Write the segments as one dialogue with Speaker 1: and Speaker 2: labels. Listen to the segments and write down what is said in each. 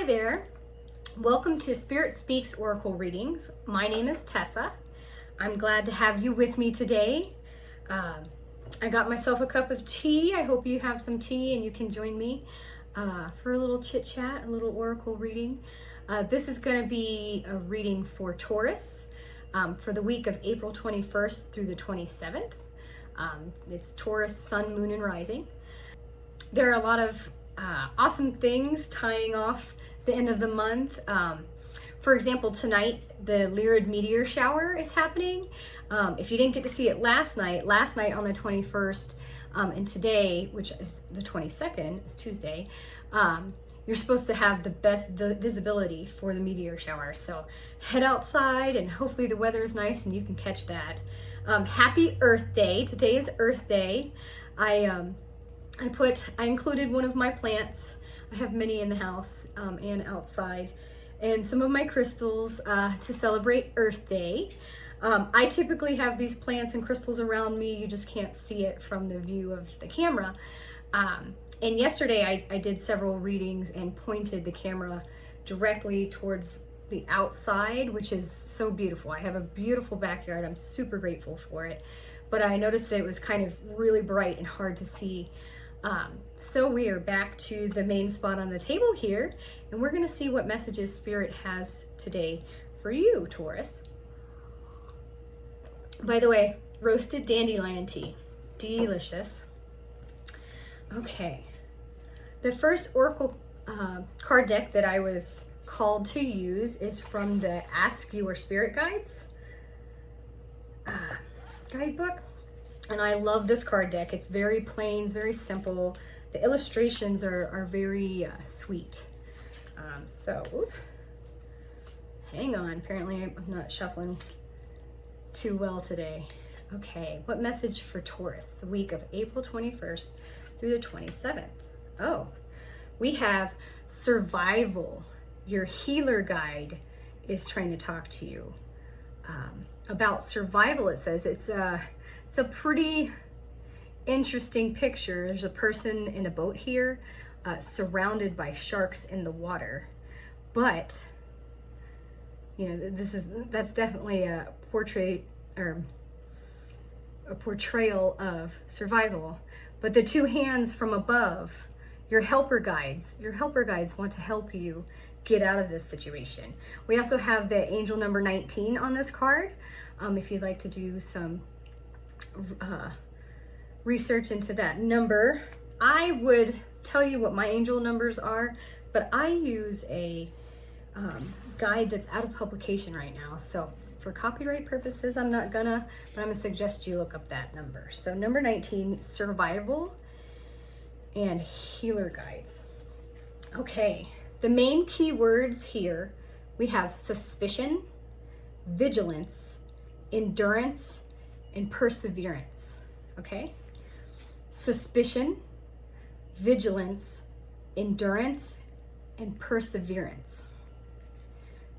Speaker 1: there. Welcome to Spirit Speaks Oracle Readings. My name is Tessa. I'm glad to have you with me today. I got myself a cup of tea. I hope you have some tea and you can join me for a little chit chat, a little oracle reading. This is going to be a reading for Taurus for the week of April 21st through the 27th. It's Taurus, Sun, Moon, and Rising. There are a lot of awesome things tying off the end of the month. For example, tonight the reid meteor shower is happening. If you didn't get to see it last night on the 21st, and today, which is the 22nd, is Tuesday, you're supposed to have the best visibility for the meteor shower. So head outside and hopefully the weather is nice and you can catch that. Happy Earth Day. Today is Earth Day. I included one of my plants. I have many in the house and outside, and some of my crystals to celebrate Earth Day. I typically have these plants and crystals around me. You just can't see it from the view of the camera. And yesterday I did several readings and pointed the camera directly towards the outside, which is so beautiful. I have a beautiful backyard. I'm super grateful for it. But I noticed that it was kind of really bright and hard to see. So we are back to the main spot on the table here, and we're going to see what messages Spirit has today for you, Taurus. By the way, roasted dandelion tea. Delicious. Okay. The first oracle card deck that I was called to use is from the Ask Your Spirit Guides guidebook. And I love this card deck. It's very plain, it's very simple. The illustrations are very sweet. Hang on. Apparently I'm not shuffling too well today. Okay, what message for Taurus, the week of April 21st through the 27th? Oh, we have survival. Your healer guide is trying to talk to you about survival. It says it's a pretty interesting picture. There's a person in a boat here, surrounded by sharks in the water. But you know, that's definitely a portrait or a portrayal of survival. But the two hands from above, your helper guides want to help you get out of this situation. We also have the angel number 19 on this card. If you'd like to do some research into that number, I would tell you what my angel numbers are, but I use a guide that's out of publication right now. So for copyright purposes, I'm not gonna, but I'm gonna suggest you look up that number. So number 19, survival and healer guides. Okay, the main key words here, we have suspicion, vigilance, endurance, and perseverance. Okay? Suspicion, vigilance, endurance, and perseverance.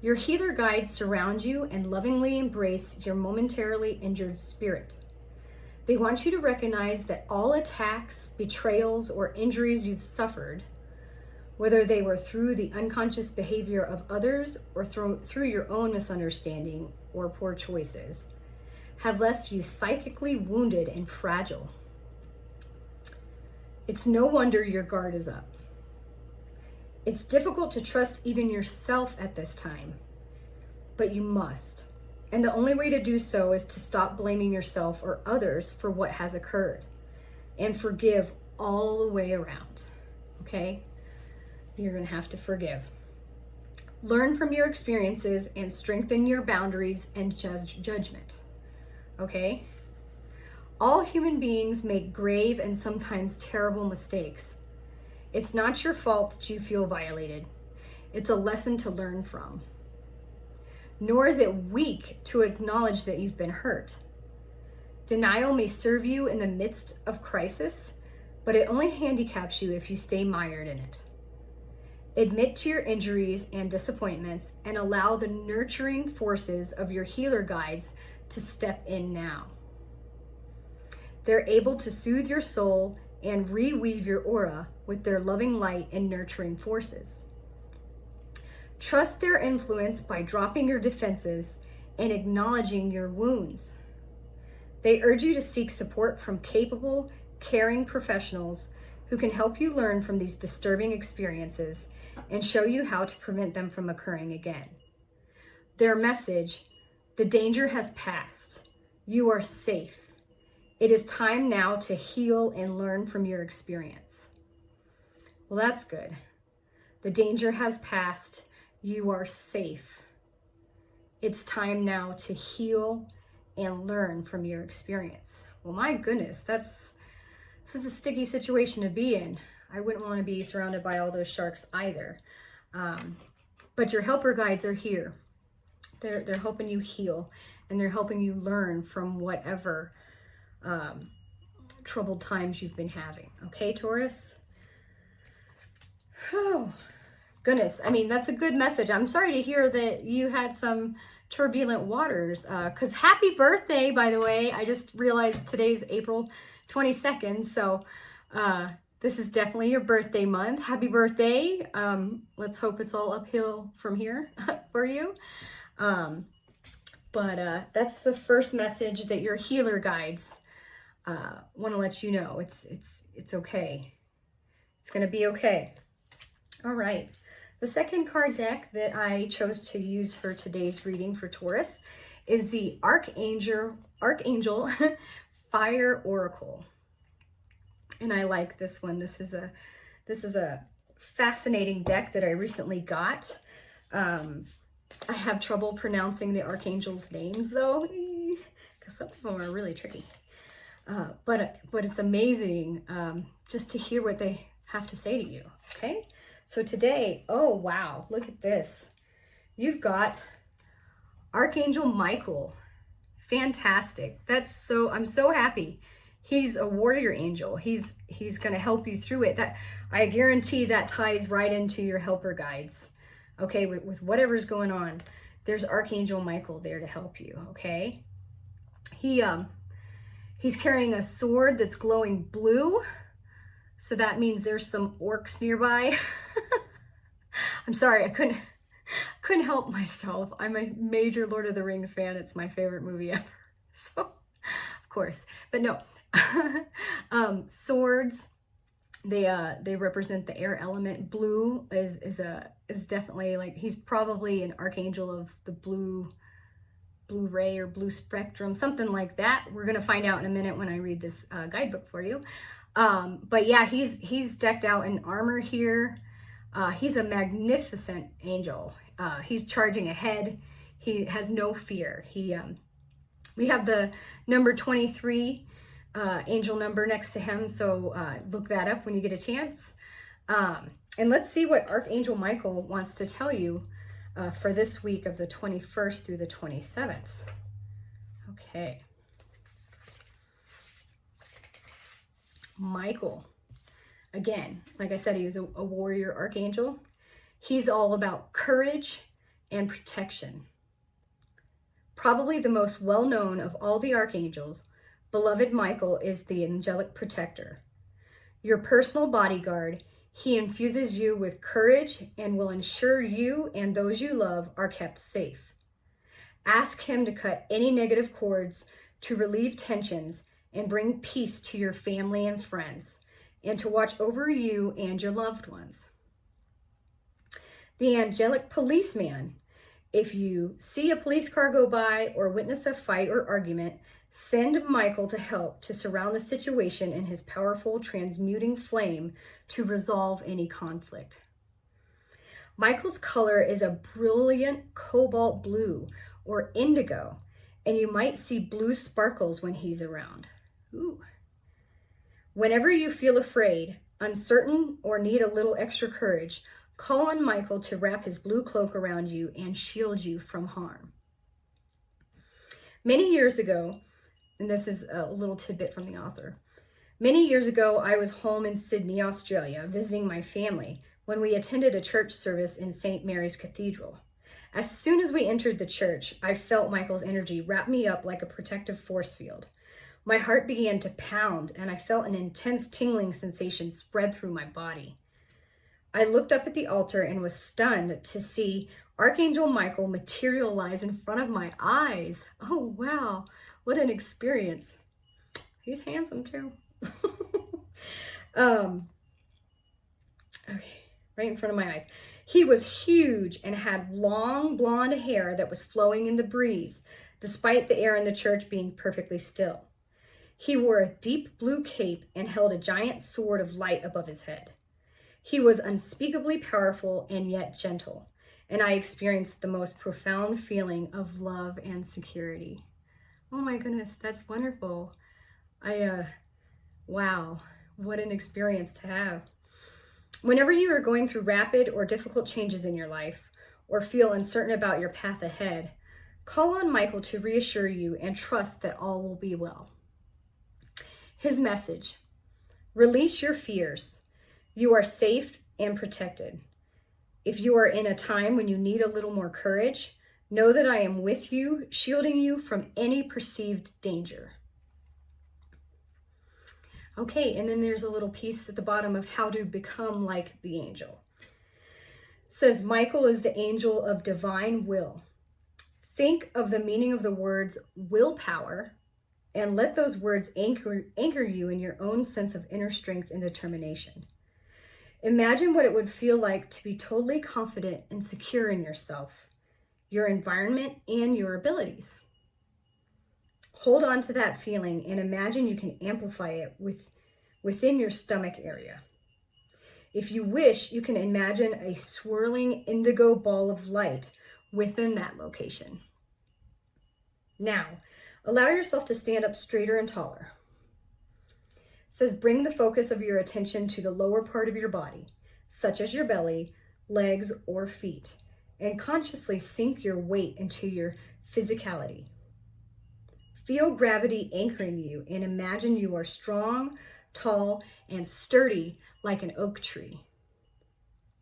Speaker 1: Your healer guides surround you and lovingly embrace your momentarily injured spirit. They want you to recognize that all attacks, betrayals, or injuries you've suffered, whether they were through the unconscious behavior of others or through your own misunderstanding or poor choices, have left you psychically wounded and fragile. It's no wonder your guard is up. It's difficult to trust even yourself at this time, but you must. And the only way to do so is to stop blaming yourself or others for what has occurred and forgive all the way around. Okay? You're going to have to forgive. Learn from your experiences and strengthen your boundaries and judgment. Okay? All human beings make grave and sometimes terrible mistakes. It's not your fault that you feel violated. It's a lesson to learn from. Nor is it weak to acknowledge that you've been hurt. Denial may serve you in the midst of crisis, but it only handicaps you if you stay mired in it. Admit to your injuries and disappointments and allow the nurturing forces of your healer guides to step in now. They're able to soothe your soul and reweave your aura with their loving light and nurturing forces. Trust their influence by dropping your defenses and acknowledging your wounds. They urge you to seek support from capable, caring professionals who can help you learn from these disturbing experiences and show you how to prevent them from occurring again. Their message: the danger has passed. You are safe. It is time now to heal and learn from your experience. Well, that's good. The danger has passed. You are safe. It's time now to heal and learn from your experience. Well, my goodness, this is a sticky situation to be in. I wouldn't want to be surrounded by all those sharks either. But your helper guides are here. They're helping you heal, and they're helping you learn from whatever troubled times you've been having. Okay, Taurus? Oh, goodness. I mean, that's a good message. I'm sorry to hear that you had some turbulent waters, because happy birthday, by the way. I just realized today's April 22nd, so this is definitely your birthday month. Happy birthday. Let's hope it's all uphill from here for you. But that's the first message that your healer guides want to let you know. It's okay. It's going to be okay. All right. The second card deck that I chose to use for today's reading for Taurus is the Archangel Fire Oracle. And I like this one. This is a fascinating deck that I recently got. I have trouble pronouncing the archangels' names though, because some of them are really tricky. But it's amazing just to hear what they have to say to you. Okay, so today, oh wow, look at this. You've got Archangel Michael. Fantastic. I'm so happy. He's a warrior angel. He's going to help you through it. That I guarantee that ties right into your helper guides. Okay, with whatever's going on, there's Archangel Michael there to help you. Okay, he's carrying a sword that's glowing blue, so that means there's some orcs nearby. I'm sorry, I couldn't help myself. I'm a major Lord of the Rings fan. It's my favorite movie ever. So, of course, but no, swords. They represent the air element. Blue is definitely, like, he's probably an archangel of the blue ray or blue spectrum, something like that. We're gonna find out in a minute when I read this guidebook for you. But yeah, he's decked out in armor here. He's a magnificent angel. He's charging ahead. He has no fear. We have the number 23 angel number next to him, so look that up when you get a chance. And let's see what Archangel Michael wants to tell you for this week of the 21st through the 27th. Okay. Michael, again, like I said, he was a warrior archangel. He's all about courage and protection. Probably the most well-known of all the archangels, beloved Michael is the angelic protector. Your personal bodyguard, he infuses you with courage and will ensure you and those you love are kept safe. Ask him to cut any negative cords, to relieve tensions, and bring peace to your family and friends, and to watch over you and your loved ones. The angelic policeman, if you see a police car go by or witness a fight or argument, send Michael to help to surround the situation in his powerful transmuting flame to resolve any conflict. Michael's color is a brilliant cobalt blue or indigo, and you might see blue sparkles when he's around. Ooh. Whenever you feel afraid, uncertain, or need a little extra courage, call on Michael to wrap his blue cloak around you and shield you from harm. Many years ago, and this is a little tidbit from the author. Many years ago, I was home in Sydney, Australia, visiting my family when we attended a church service in St. Mary's Cathedral. As soon as we entered the church, I felt Michael's energy wrap me up like a protective force field. My heart began to pound, and I felt an intense tingling sensation spread through my body. I looked up at the altar and was stunned to see Archangel Michael materialize in front of my eyes. Oh, wow. What an experience. He's handsome too. Okay, right in front of my eyes. He was huge and had long blonde hair that was flowing in the breeze, despite the air in the church being perfectly still. He wore a deep blue cape and held a giant sword of light above his head. He was unspeakably powerful and yet gentle, and I experienced the most profound feeling of love and security. Oh my goodness, that's wonderful. Wow, what an experience to have. Whenever you are going through rapid or difficult changes in your life, or feel uncertain about your path ahead, call on Michael to reassure you and trust that all will be well. His message: release your fears. You are safe and protected. If you are in a time when you need a little more courage, know that I am with you, shielding you from any perceived danger. Okay, and then there's a little piece at the bottom of how to become like the angel. It says, Michael is the angel of divine will. Think of the meaning of the words willpower, and let those words anchor you in your own sense of inner strength and determination. Imagine what it would feel like to be totally confident and secure in yourself, your environment, and your abilities. Hold on to that feeling and imagine you can amplify it within your stomach area. If you wish, you can imagine a swirling indigo ball of light within that location. Now, allow yourself to stand up straighter and taller. It says, bring the focus of your attention to the lower part of your body, such as your belly, legs, or feet, and consciously sink your weight into your physicality. Feel gravity anchoring you and imagine you are strong, tall, and sturdy like an oak tree.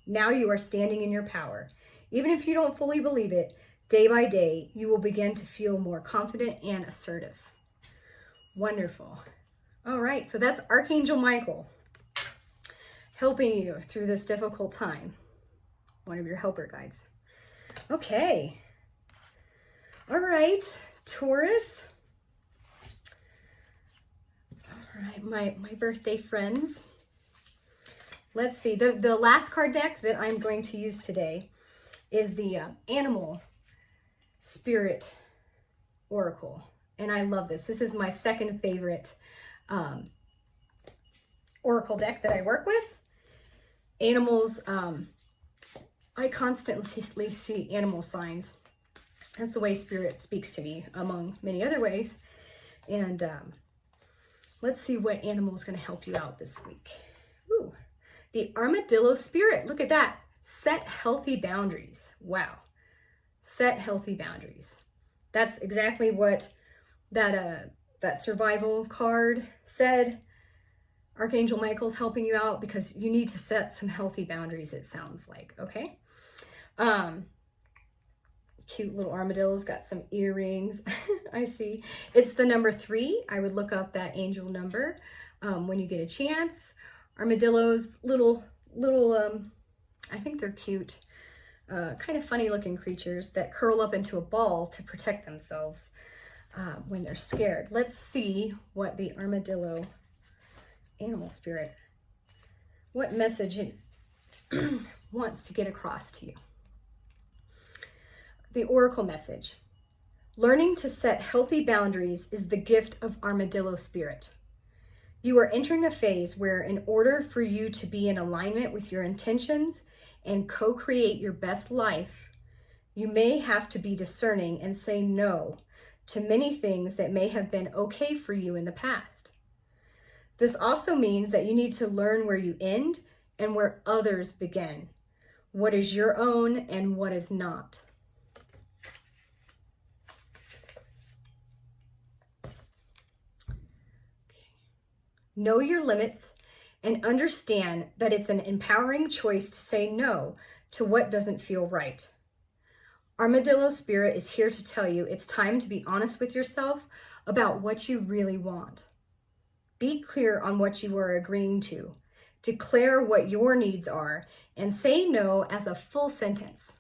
Speaker 1: Now you are standing in your power. Even if you don't fully believe it, day by day, you will begin to feel more confident and assertive. Wonderful. All right, so that's Archangel Michael helping you through this difficult time. One of your helper guides. Okay. All right, Taurus. All right, my birthday friends. Let's see, the last card deck that I'm going to use today is the Animal Spirit Oracle. And I love this. This is my second favorite oracle deck that I work with. Animals, I constantly see animal signs. That's the way Spirit speaks to me, among many other ways. And let's see what animal is going to help you out this week. Ooh, the Armadillo Spirit. Look at that. Set healthy boundaries. Wow. Set healthy boundaries. That's exactly what that survival card said. Archangel Michael's helping you out because you need to set some healthy boundaries, it sounds like. Okay. Cute little armadillo's got some earrings. I see. It's the number 3. I would look up that angel number when you get a chance. Armadillos, little I think they're cute, kind of funny looking creatures that curl up into a ball to protect themselves when they're scared. Let's see what the Armadillo Animal Spirit, what message it wants to get across to you. The Oracle message: learning to set healthy boundaries is the gift of Armadillo Spirit. You are entering a phase where, in order for you to be in alignment with your intentions and co-create your best life, you may have to be discerning and say no to many things that may have been okay for you in the past. This also means that you need to learn where you end and where others begin, what is your own and what is not. Know your limits and understand that it's an empowering choice to say no to what doesn't feel right. Armadillo Spirit is here to tell you it's time to be honest with yourself about what you really want. Be clear on what you are agreeing to. Declare what your needs are and say no as a full sentence.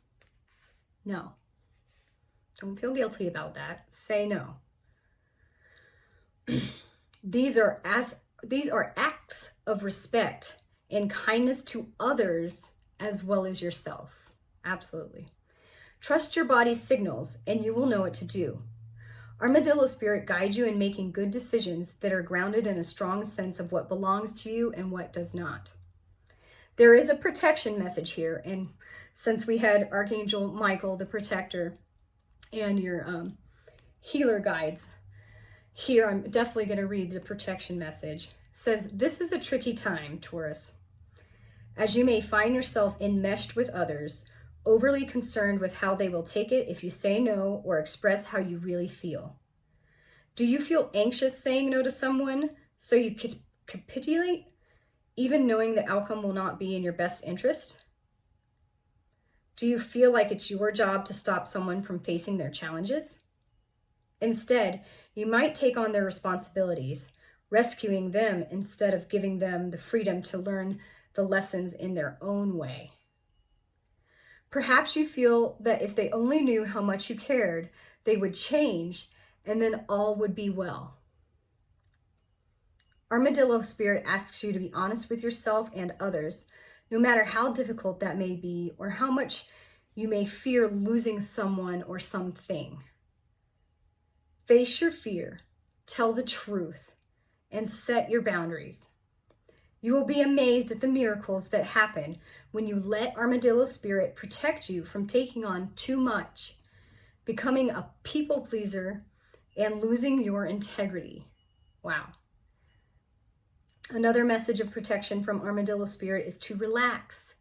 Speaker 1: No. Don't feel guilty about that. Say no. These are acts of respect and kindness to others as well as yourself. Absolutely. Trust your body's signals and you will know what to do. Armadillo spirit guides you in making good decisions that are grounded in a strong sense of what belongs to you and what does not. There is a protection message here, and since we had Archangel Michael, the protector, and your healer guides, here I'm definitely going to read the protection message. It says, this is a tricky time, Taurus, as you may find yourself enmeshed with others, overly concerned with how they will take it if you say no or express how you really feel. Do you feel anxious saying no to someone, so you capitulate, even knowing the outcome will not be in your best interest? Do you feel like it's your job to stop someone from facing their challenges? Instead, you might take on their responsibilities, rescuing them instead of giving them the freedom to learn the lessons in their own way. Perhaps you feel that if they only knew how much you cared, they would change and then all would be well. Armadillo spirit asks you to be honest with yourself and others, no matter how difficult that may be or how much you may fear losing someone or something. Face your fear, tell the truth, and set your boundaries. You will be amazed at the miracles that happen when you let Armadillo spirit protect you from taking on too much, becoming a people pleaser, and losing your integrity. Wow. Another message of protection from Armadillo spirit is to relax,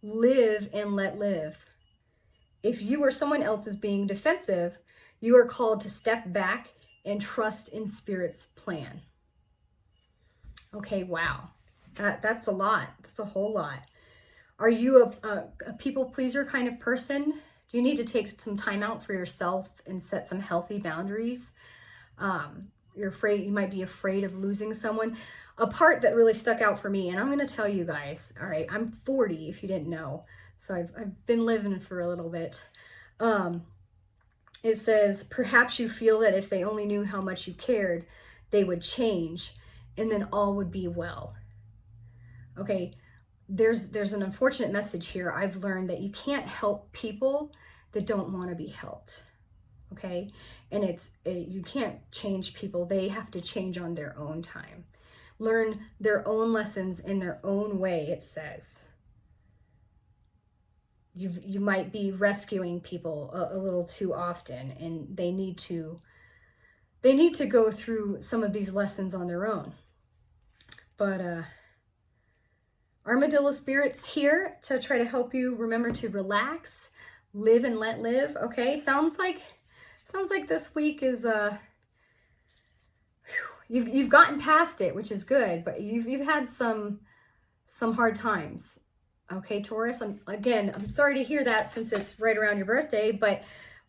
Speaker 1: live and let live. If you or someone else is being defensive, you are called to step back and trust in Spirit's plan. Okay, wow. That's a lot. That's a whole lot. Are you a people pleaser kind of person? Do you need to take some time out for yourself and set some healthy boundaries? You're afraid, you might be afraid of losing someone. A part that really stuck out for me, and I'm going to tell you guys, all right, I'm 40 if you didn't know. So I've been living for a little bit. It says, perhaps you feel that if they only knew how much you cared, they would change and then all would be well. Okay, there's an unfortunate message here. I've learned that you can't help people that don't want to be helped. Okay, and you can't change people. They have to change on their own time. Learn their own lessons in their own way, it says. You might be rescuing people a little too often, and they need to go through some of these lessons on their own. But Armadillo spirit's here to try to help you remember to relax, live and let live. Okay, sounds like this week is you've gotten past it, which is good, but you've had some hard times. Okay, Taurus, I'm sorry to hear that since it's right around your birthday, but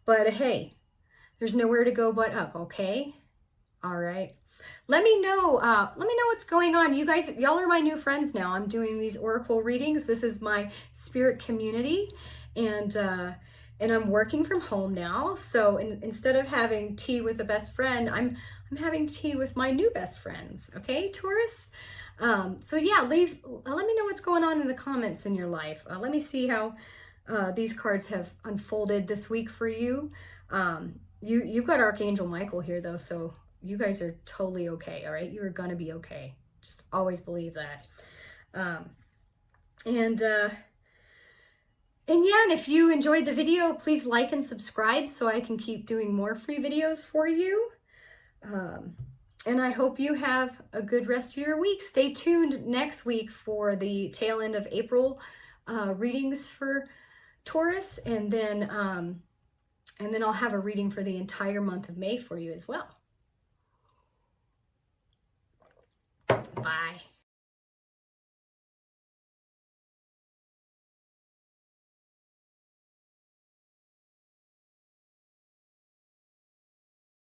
Speaker 1: hey, there's nowhere to go but up, okay? All right. Let me know what's going on. You guys, y'all are my new friends now. I'm doing these oracle readings. This is my spirit community, and I'm working from home now. So instead of having tea with a best friend, I'm having tea with my new best friends. Okay, Taurus? So yeah, let me know what's going on in the comments in your life. Let me see how these cards have unfolded this week for you. You've got Archangel Michael here though, so you guys are totally okay, all right? You are gonna be okay. Just always believe that. And if you enjoyed the video, please like and subscribe so I can keep doing more free videos for you. And I hope you have a good rest of your week. Stay tuned next week for the tail end of April readings for Taurus, and then I'll have a reading for the entire month of May for you as well. Bye.